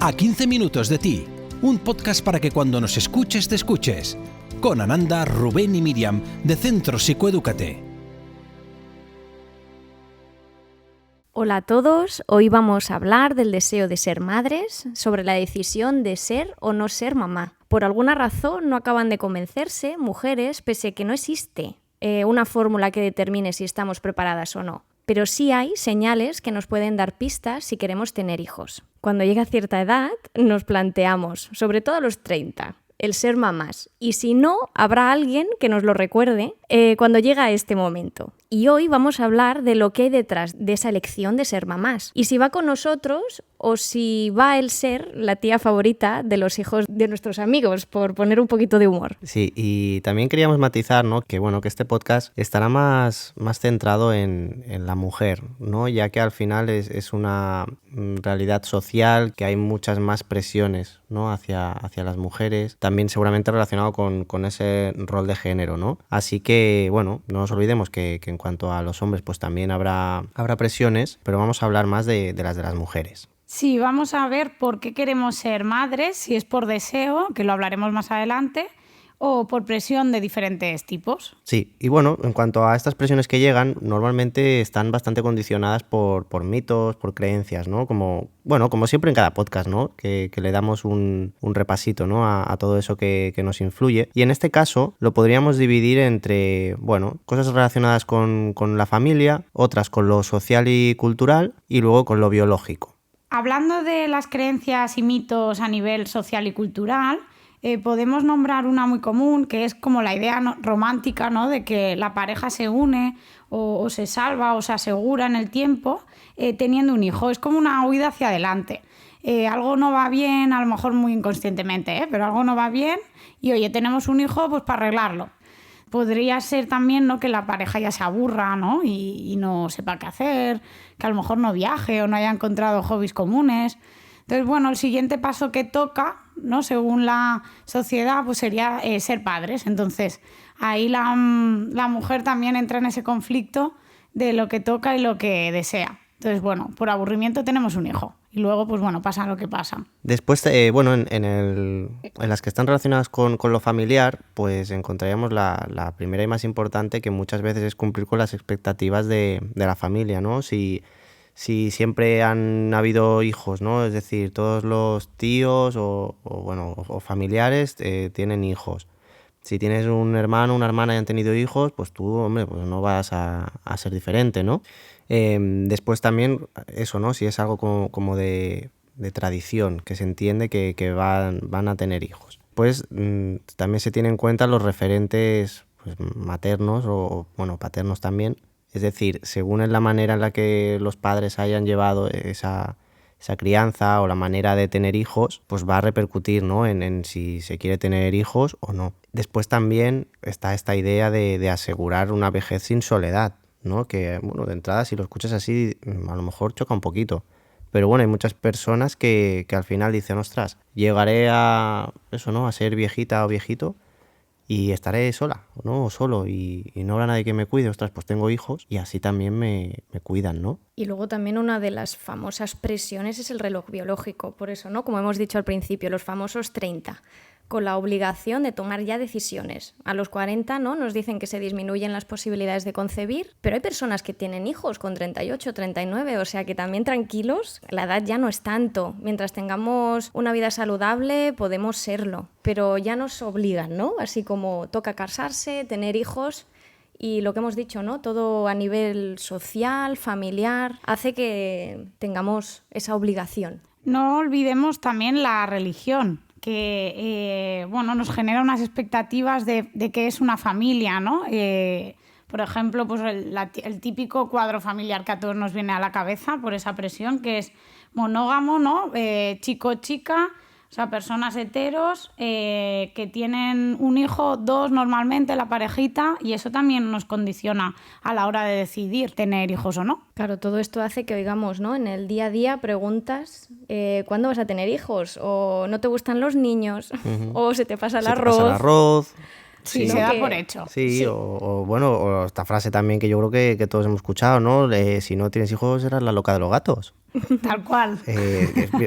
A 15 minutos de ti, un podcast para que cuando nos escuches te escuches. Con Ananda, Rubén y Miriam de Centro Psicoedúcate. Hola a todos, hoy vamos a hablar del deseo de ser madres, sobre la decisión de ser o no ser mamá. Por alguna razón no acaban de convencerse mujeres, pese a que no existe una fórmula que determine si estamos preparadas o no. Pero sí hay señales que nos pueden dar pistas si queremos tener hijos. Cuando llega a cierta edad nos planteamos, sobre todo a los 30, el ser mamás. Y si no, habrá alguien que nos lo recuerde cuando llega este momento. Y hoy vamos a hablar de lo que hay detrás de esa elección de ser mamás. Y si va con nosotros o si va el ser la tía favorita de los hijos de nuestros amigos, por poner un poquito de humor. Sí, y también queríamos matizar, ¿no? Que este podcast estará más centrado en la mujer, ¿no? Ya que al final es una realidad social, que hay muchas más presiones, ¿no? hacia las mujeres, también seguramente relacionado con ese rol de género, ¿no? Así que, no nos olvidemos que en cuanto a los hombres, pues también habrá presiones, pero vamos a hablar más de las mujeres. Sí, vamos a ver por qué queremos ser madres, si es por deseo, que lo hablaremos más adelante, o por presión de diferentes tipos. Sí, y en cuanto a estas presiones que llegan, normalmente están bastante condicionadas por mitos, por creencias, ¿no? Como siempre en cada podcast, ¿no? Que le damos un repasito, ¿no? a todo eso que nos influye. Y en este caso lo podríamos dividir entre, cosas relacionadas con la familia, otras con lo social y cultural, y luego con lo biológico. Hablando de las creencias y mitos a nivel social y cultural, podemos nombrar una muy común, que es como la idea romántica, ¿no? De que la pareja se une o se salva o se asegura en el tiempo teniendo un hijo. Es como una huida hacia adelante. Algo no va bien, a lo mejor muy inconscientemente, pero algo no va bien y, oye, tenemos un hijo pues para arreglarlo. Podría ser también, ¿no? Que la pareja ya se aburra, ¿no? y no sepa qué hacer, que a lo mejor no viaje o no haya encontrado hobbies comunes. Entonces, el siguiente paso que toca, ¿no? Según la sociedad, pues sería ser padres. Entonces, ahí la mujer también entra en ese conflicto de lo que toca y lo que desea. Entonces, por aburrimiento tenemos un hijo. Y luego, pasa lo que pasa. Después, en las que están relacionadas con lo familiar, pues encontraríamos la primera y más importante, que muchas veces es cumplir con las expectativas de la familia, ¿no? Si siempre han habido hijos, ¿no? Es decir, todos los tíos o familiares tienen hijos. Si tienes un hermano o una hermana y han tenido hijos, pues tú, pues no vas a ser diferente, ¿no? Después también eso, ¿no? Si es algo como de tradición, que se entiende que van a tener hijos. Pues también se tienen en cuenta los referentes pues, maternos o paternos también. Es decir, según en la manera en la que los padres hayan llevado esa crianza o la manera de tener hijos, pues va a repercutir, ¿no? en si se quiere tener hijos o no. Después también está esta idea de asegurar una vejez sin soledad, ¿no? Que, de entrada, si lo escuchas así, a lo mejor choca un poquito. Pero hay muchas personas que al final dicen, ostras, llegaré a eso, ¿no? A ser viejita o viejito y estaré sola, ¿no? O solo y no habrá nadie que me cuide. Ostras, pues tengo hijos y así también me cuidan, ¿no? Y luego también una de las famosas presiones es el reloj biológico. Por eso, ¿no? Como hemos dicho al principio, los famosos 30, con la obligación de tomar ya decisiones. A los 40, ¿no? Nos dicen que se disminuyen las posibilidades de concebir, pero hay personas que tienen hijos con 38, 39, o sea que también tranquilos, la edad ya no es tanto. Mientras tengamos una vida saludable, podemos serlo, pero ya nos obligan, ¿no? Así como toca casarse, tener hijos. Y lo que hemos dicho, ¿no? Todo a nivel social, familiar, hace que tengamos esa obligación. No olvidemos también la religión, que nos genera unas expectativas de qué es una familia, ¿no? Por ejemplo, pues el típico cuadro familiar que a todos nos viene a la cabeza por esa presión, que es monógamo, ¿no? Chico-chica, o sea, personas heteros que tienen un hijo, dos normalmente, la parejita, y eso también nos condiciona a la hora de decidir tener hijos o no. Claro, todo esto hace que oigamos, ¿no? En el día a día preguntas, ¿cuándo vas a tener hijos? O ¿no te gustan los niños? O se te pasa el arroz. Sí, se da por hecho. Sí, sí. O esta frase también que yo creo que todos hemos escuchado, ¿no? Si no tienes hijos, eras la loca de los gatos. Tal cual.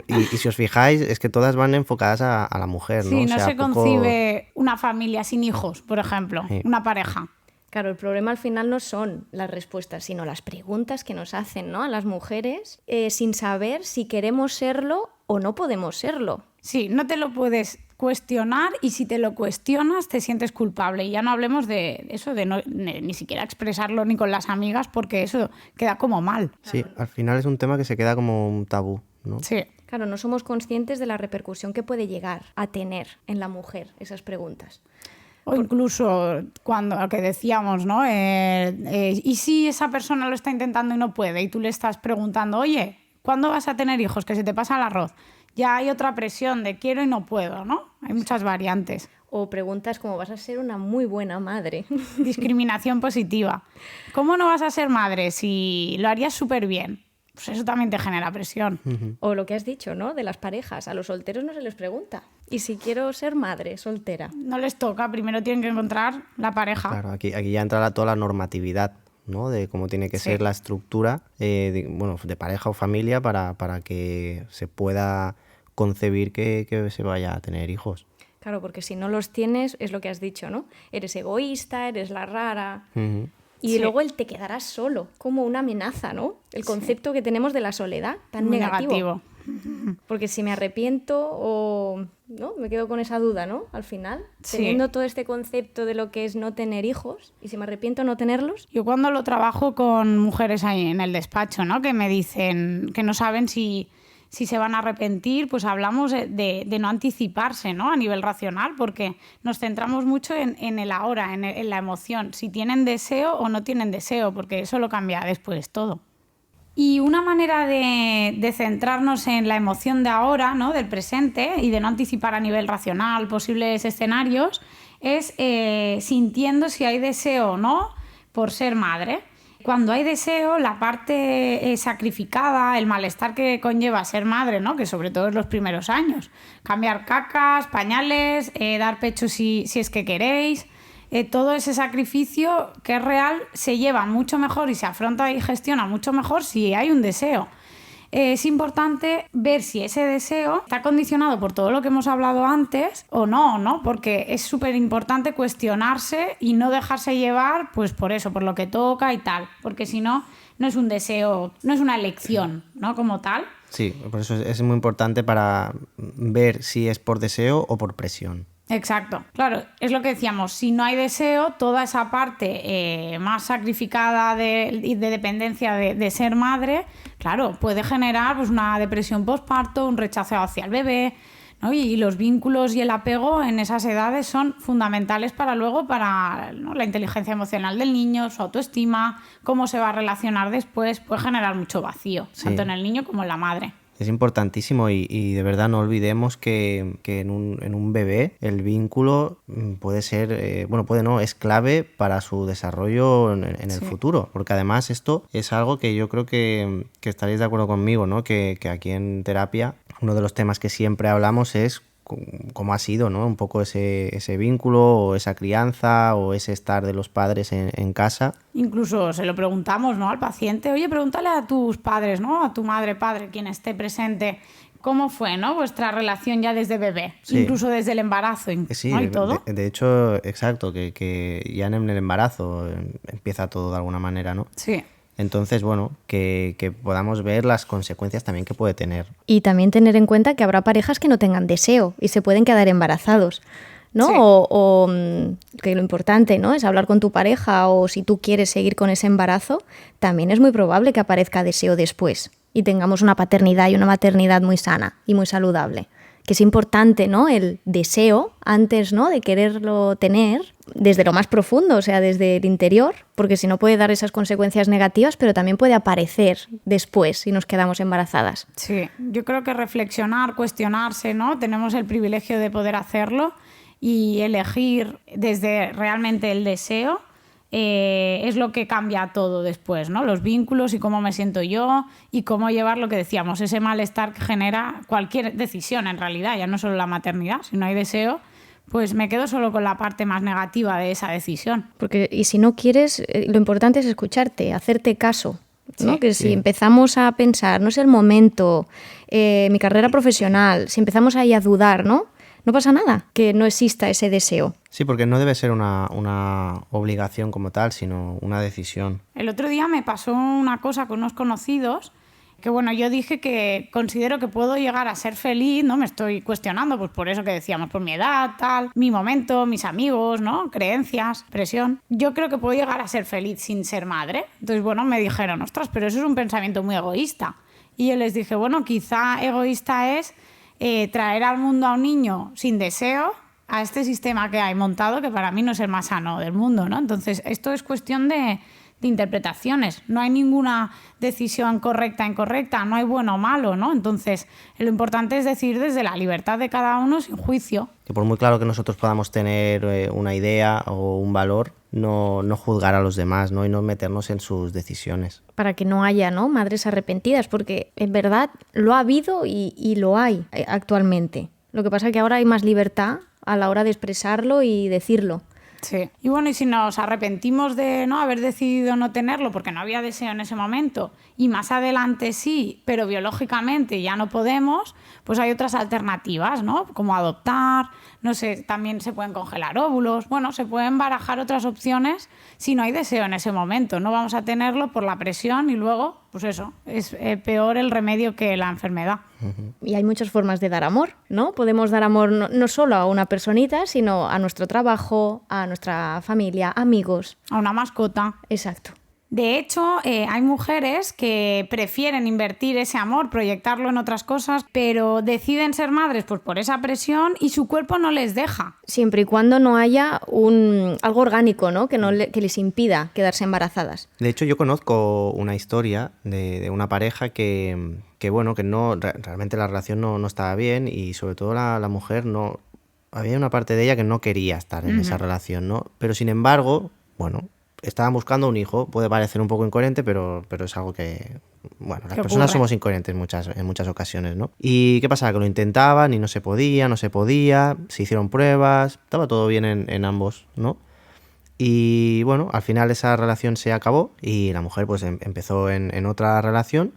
Y si os fijáis, es que todas van enfocadas a la mujer, ¿no? Sí, O no sea, se poco- concibe una familia sin hijos, por ejemplo, Sí. una pareja. Claro, el problema al final no son las respuestas, sino las preguntas que nos hacen, ¿no?, a las mujeres, sin saber si queremos serlo o no podemos serlo. Sí, no te lo puedes cuestionar y si te lo cuestionas te sientes culpable. Y ya no hablemos de eso, de no, ni siquiera expresarlo ni con las amigas porque eso queda como mal. Sí, al final es un tema que se queda como un tabú, ¿no? Sí, Claro, no somos conscientes de la repercusión que puede llegar a tener en la mujer esas preguntas. o incluso cuando lo que decíamos, ¿no? ¿Y si esa persona lo está intentando y no puede? Y tú le estás preguntando, oye, ¿cuándo vas a tener hijos? Que se te pasa el arroz. Ya hay otra presión de quiero y no puedo, ¿no? Hay muchas variantes. O preguntas como vas a ser una muy buena madre. Discriminación positiva. ¿Cómo no vas a ser madre si lo harías súper bien? Pues eso también te genera presión. O lo que has dicho, ¿no?, de las parejas. A los solteros no se les pregunta. ¿Y si quiero ser madre soltera? No les toca, primero tienen que encontrar la pareja. Claro, aquí ya entra toda la normatividad, ¿no? De cómo tiene que Sí. ser la estructura de pareja o familia para que se pueda concebir que se vaya a tener hijos. Claro, porque si no los tienes, es lo que has dicho, ¿no? Eres egoísta, eres la rara. Ujú. Y Sí. luego el te quedarás solo, como una amenaza, ¿no? El concepto que tenemos de la soledad, tan Muy negativo. Porque si me arrepiento o no, me quedo con esa duda, ¿no? Al final, Sí. teniendo todo este concepto de lo que es no tener hijos, y si me arrepiento no tenerlos, Yo cuando lo trabajo con mujeres ahí en el despacho, ¿no? Que me dicen que no saben si se van a arrepentir, pues hablamos de no anticiparse, ¿no? A nivel racional, porque nos centramos mucho en el ahora, en la emoción, si tienen deseo o no tienen deseo, porque eso lo cambia después todo. Y una manera de centrarnos en la emoción de ahora, ¿no? Del presente, y de no anticipar a nivel racional posibles escenarios, es sintiendo si hay deseo o no por ser madre. Cuando hay deseo, la parte sacrificada, el malestar que conlleva ser madre, ¿no? Que sobre todo en los primeros años, cambiar cacas, pañales, dar pecho si es que queréis, todo ese sacrificio que es real se lleva mucho mejor y se afronta y gestiona mucho mejor si hay un deseo. Es importante ver si ese deseo está condicionado por todo lo que hemos hablado antes o no, ¿no? Porque es súper importante cuestionarse y no dejarse llevar, pues por eso, por lo que toca y tal. Porque si no, no es un deseo, no es una elección, ¿no? Como tal. Sí, por eso es muy importante para ver si es por deseo o por presión. Exacto, claro, es lo que decíamos, si no hay deseo, toda esa parte más sacrificada de dependencia de ser madre, claro, puede generar pues, una depresión postparto, un rechazo hacia el bebé, ¿no? Y los vínculos y el apego en esas edades son fundamentales para luego, para, ¿no?, la inteligencia emocional del niño, su autoestima, cómo se va a relacionar después, puede generar mucho vacío, Sí. tanto en el niño como en la madre. Es importantísimo y de verdad no olvidemos que en un bebé el vínculo puede ser, puede no, es clave para su desarrollo en el Sí. futuro. Porque además esto es algo que yo creo que estaréis de acuerdo conmigo, ¿no? Que aquí en terapia uno de los temas que siempre hablamos es cómo ha sido, ¿no? Un poco ese vínculo o esa crianza o ese estar de los padres en casa. Incluso se lo preguntamos, ¿no?, al paciente, oye, pregúntale a tus padres, ¿no?, a tu madre, padre, quien esté presente, cómo fue, ¿no?, vuestra relación ya desde bebé, Sí. incluso desde el embarazo, Sí, ¿no?, y todo. de hecho, exacto, que ya en el embarazo empieza todo de alguna manera, ¿no? Sí. Entonces, bueno, que podamos ver las consecuencias también que puede tener. y también tener en cuenta que habrá parejas que no tengan deseo y se pueden quedar embarazados, ¿no? Sí. Que lo importante, ¿no?, es hablar con tu pareja, o si tú quieres seguir con ese embarazo, también es muy probable que aparezca deseo después y tengamos una paternidad y una maternidad muy sana y muy saludable. Que es importante, ¿no?, el deseo antes, ¿no?, de quererlo tener desde lo más profundo, o sea, desde el interior, porque si no puede dar esas consecuencias negativas, pero también puede aparecer después si nos quedamos embarazadas. Sí, yo creo que reflexionar, cuestionarse, ¿no? Tenemos el privilegio de poder hacerlo y elegir desde realmente el deseo es lo que cambia todo después, ¿no? Los vínculos y cómo me siento yo y cómo llevar lo que decíamos, ese malestar que genera cualquier decisión en realidad, ya no solo la maternidad, si no hay deseo, pues me quedo solo con la parte más negativa de esa decisión. Porque, y si no quieres, lo importante es escucharte, hacerte caso. ¿no? Sí, que si empezamos a pensar, no es el momento, mi carrera profesional, si empezamos ahí a dudar, ¿no? No pasa nada que no exista ese deseo. Sí, porque no debe ser una obligación como tal, sino una decisión. El otro día me pasó una cosa con unos conocidos que, bueno, yo dije que considero que puedo llegar a ser feliz, ¿no? Me estoy cuestionando, pues por eso que decíamos, por mi edad, tal, mi momento, mis amigos, ¿no? Creencias, presión. Yo creo que puedo llegar a ser feliz sin ser madre. Entonces, bueno, me dijeron, ostras, pero eso es un pensamiento muy egoísta. Y yo les dije, bueno, quizá egoísta es traer al mundo a un niño sin deseo a este sistema que hay montado, que para mí no es el más sano del mundo, ¿no? Entonces, esto es cuestión de interpretaciones. No hay ninguna decisión correcta o incorrecta, no hay bueno o malo, ¿no? Entonces, lo importante es decidir desde la libertad de cada uno sin juicio. Que por muy claro que nosotros podamos tener una idea o un valor, no juzgar a los demás, ¿no? Y no meternos en sus decisiones. Para que no haya, ¿no? madres arrepentidas, porque en verdad lo ha habido y lo hay actualmente. Lo que pasa es que ahora hay más libertad a la hora de expresarlo y decirlo. Sí. Y bueno, y si nos arrepentimos de no haber decidido no tenerlo porque no había deseo en ese momento y más adelante sí, pero biológicamente ya no podemos, pues hay otras alternativas, ¿no? Como adoptar, no sé, también se pueden congelar óvulos, bueno, se pueden barajar otras opciones si no hay deseo en ese momento. No vamos a tenerlo por la presión y luego, pues eso, es peor el remedio que la enfermedad. Y hay muchas formas de dar amor, ¿no? Podemos dar amor no solo a una personita, sino a nuestro trabajo, a nuestra familia, amigos. A una mascota. Exacto. De hecho, hay mujeres que prefieren invertir ese amor, proyectarlo en otras cosas, pero deciden ser madres pues por esa presión y su cuerpo no les deja. Siempre y cuando no haya algo orgánico, ¿no? Que les impida quedarse embarazadas. De hecho, yo conozco una historia de una pareja que bueno, que no realmente la relación no estaba bien y sobre todo la mujer no... Había una parte de ella que no quería estar en esa relación, ¿no? Pero sin embargo, bueno... Estaban buscando un hijo, puede parecer un poco incoherente, pero es algo que... Bueno, las personas somos incoherentes en muchas ocasiones, ¿no? ¿Y qué pasaba? Que lo intentaban y no se podía, se hicieron pruebas, estaba todo bien en ambos, ¿no? Y bueno, al final esa relación se acabó y la mujer pues empezó en otra relación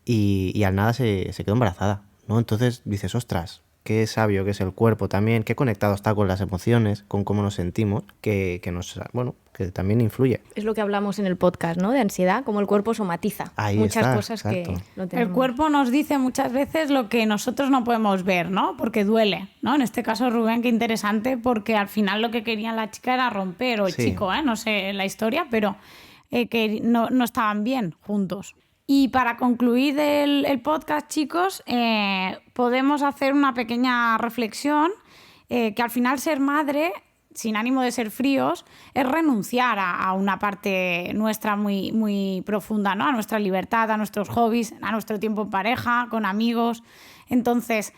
y al nada se quedó embarazada, ¿no? Entonces dices, ostras, qué sabio que es el cuerpo también, qué conectado está con las emociones, con cómo nos sentimos, que nos, bueno, que también influye. Es lo que hablamos en el podcast, ¿no? De ansiedad, cómo el cuerpo somatiza muchas cosas exacto. que lo tenemos. El cuerpo nos dice muchas veces lo que nosotros no podemos ver, ¿no? Porque duele, ¿no? En este caso, Rubén, qué interesante, porque al final lo que quería la chica era romper, o el chico, no sé la historia, pero que no estaban bien juntos. Y para concluir el podcast, chicos, podemos hacer una pequeña reflexión, que al final ser madre, sin ánimo de ser fríos, es renunciar a una parte nuestra muy, muy profunda, ¿no? A nuestra libertad, a nuestros hobbies, a nuestro tiempo en pareja, con amigos. Entonces,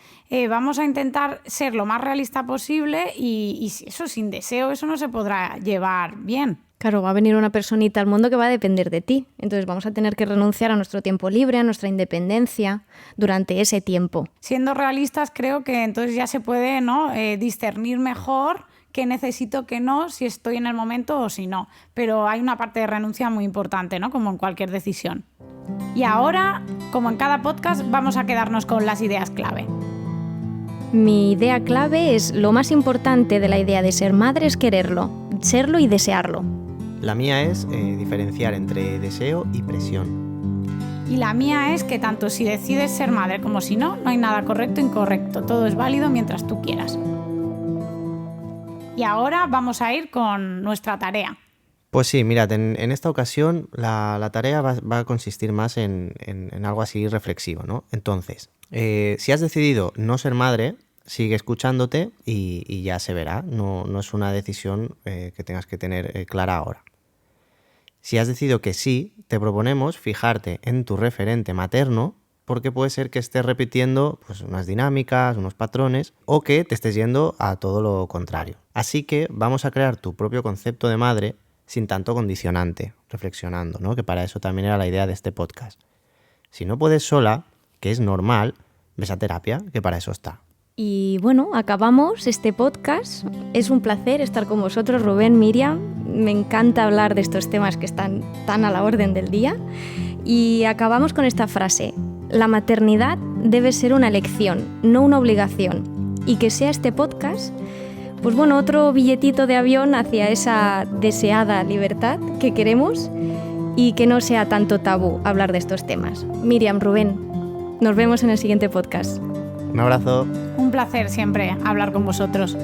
vamos a intentar ser lo más realista posible y eso sin deseo, eso no se podrá llevar bien. Claro, va a venir una personita al mundo que va a depender de ti. Entonces vamos a tener que renunciar a nuestro tiempo libre, a nuestra independencia durante ese tiempo. Siendo realistas, creo que entonces ya se puede, ¿no? Discernir mejor qué necesito, qué no, si estoy en el momento o si no. Pero hay una parte de renuncia muy importante, ¿no? Como en cualquier decisión. Y ahora, como en cada podcast, vamos a quedarnos con las ideas clave. Mi idea clave es: lo más importante de la idea de ser madre es quererlo, serlo y desearlo. La mía es diferenciar entre deseo y presión. Y la mía es que tanto si decides ser madre como si no, no hay nada correcto o incorrecto. Todo es válido mientras tú quieras. Y ahora vamos a ir con nuestra tarea. Pues sí, mirad, en esta ocasión la tarea va a consistir más en algo así reflexivo, ¿no? Entonces, si has decidido no ser madre, sigue escuchándote y ya se verá. No es una decisión que tengas que tener clara ahora. Si has decidido que sí, te proponemos fijarte en tu referente materno, porque puede ser que estés repitiendo pues, unas dinámicas, unos patrones, o que te estés yendo a todo lo contrario. Así que vamos a crear tu propio concepto de madre sin tanto condicionante, reflexionando, ¿no? Que para eso también era la idea de este podcast. Si no puedes sola, que es normal, ves a terapia, que para eso está. Y bueno, acabamos este podcast. Es un placer estar con vosotros, Rubén, Miriam. Me encanta hablar de estos temas que están tan a la orden del día. Y acabamos con esta frase: la maternidad debe ser una elección, no una obligación. Y que sea este podcast, pues bueno, otro billetito de avión hacia esa deseada libertad que queremos y que no sea tanto tabú hablar de estos temas. Miriam, Rubén, nos vemos en el siguiente podcast. Un abrazo. Un placer siempre hablar con vosotros.